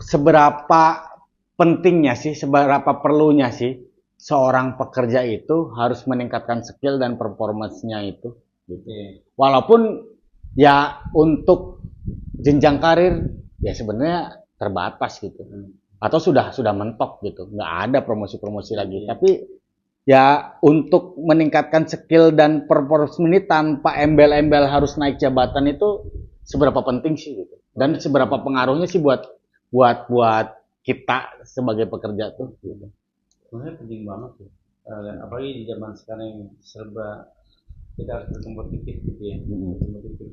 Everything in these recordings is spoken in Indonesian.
seberapa pentingnya sih, seberapa perlunya sih seorang pekerja itu harus meningkatkan skill dan performance-nya itu gitu. Walaupun ya untuk jenjang karir ya sebenarnya terbatas gitu. Atau sudah mentok gitu. Nggak ada promosi-promosi lagi. Tapi ya untuk meningkatkan skill dan performance ini tanpa embel-embel harus naik jabatan itu seberapa penting sih gitu. Dan seberapa pengaruhnya sih buat kita sebagai pekerja tuh gitu. Sebenarnya penting banget ya. Apalagi di zaman sekarang yang serba kita harus berkompetitif gitu ya. Berkompetitif.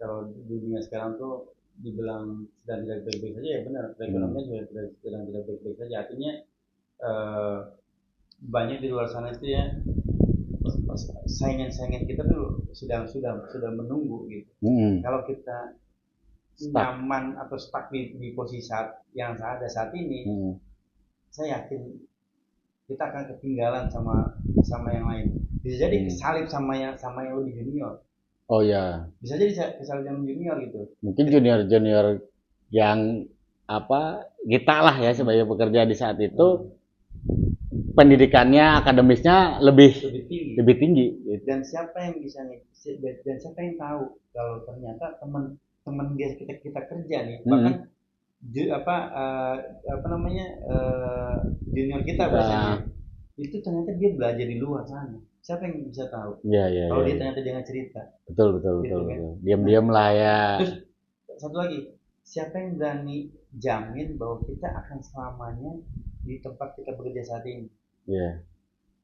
Kalau di dunia sekarang tuh dibilang sedang tidak baik-baik saja ya benar. Perekonomian juga sedang tidak baik-baik saja. Artinya banyak di luar sana itu ya saingan-saingan kita tuh sudah menunggu gitu. Kalau kita nyaman atau stuck di posisi yang ada saat ini, saya yakin kita akan ketinggalan sama yang lain. Bisa jadi kesalip sama yang lebih junior. Oh ya. Bisa jadi kesalip yang junior gitu. Mungkin junior yang apa kita lah ya sebagai pekerja di saat itu pendidikannya akademisnya lebih tinggi. Dan siapa yang siapa yang tahu kalau ternyata teman kita kerja nih bahkan junior kita biasanya itu ternyata dia belajar di luar sana. Siapa yang bisa tahu? Kalau dia ternyata jangan cerita. Betul. Kan? Diam-diam lah ya. Terus satu lagi, siapa yang berani jamin bahwa kita akan selamanya di tempat kita bekerja saat ini?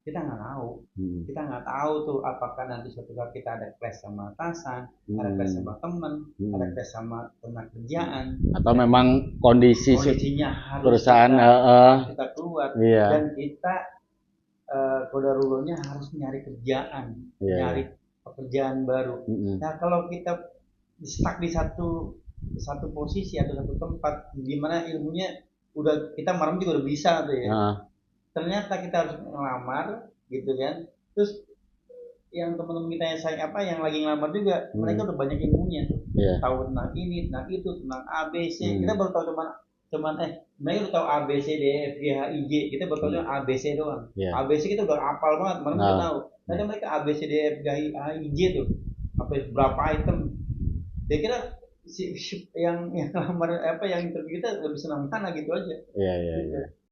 Kita nggak tahu. Kita nggak tahu tuh apakah nanti suatu saat kita ada clash sama atasan, ada clash sama teman, ada clash sama teman kerjaan. Atau memang kondisinya harus perusahaan kita keluar dan kita kodarulonya harus nyari kerjaan, nyari pekerjaan baru. Nah kalau kita stuck di satu posisi atau satu tempat, gimana ilmunya udah kita marem juga udah bisa tuh ya. Ternyata kita harus ngelamar gitu kan. Terus yang teman-teman kita yang lagi ngelamar juga mereka udah banyak ilmunya tuh. Tahu tentang ini, tentang itu, tentang ABC. Kita baru tahu cuman mereka udah tahu A B C D E F G H I J. Kita baru tahu cuma A B C doang. A B C kita udah hafal banget, mana kita tahu. Ternyata mereka A B C D E F G H I J tuh. Berapa item. Dia kira yang lamar yang interview kita lebih senang mana gitu aja. Iya.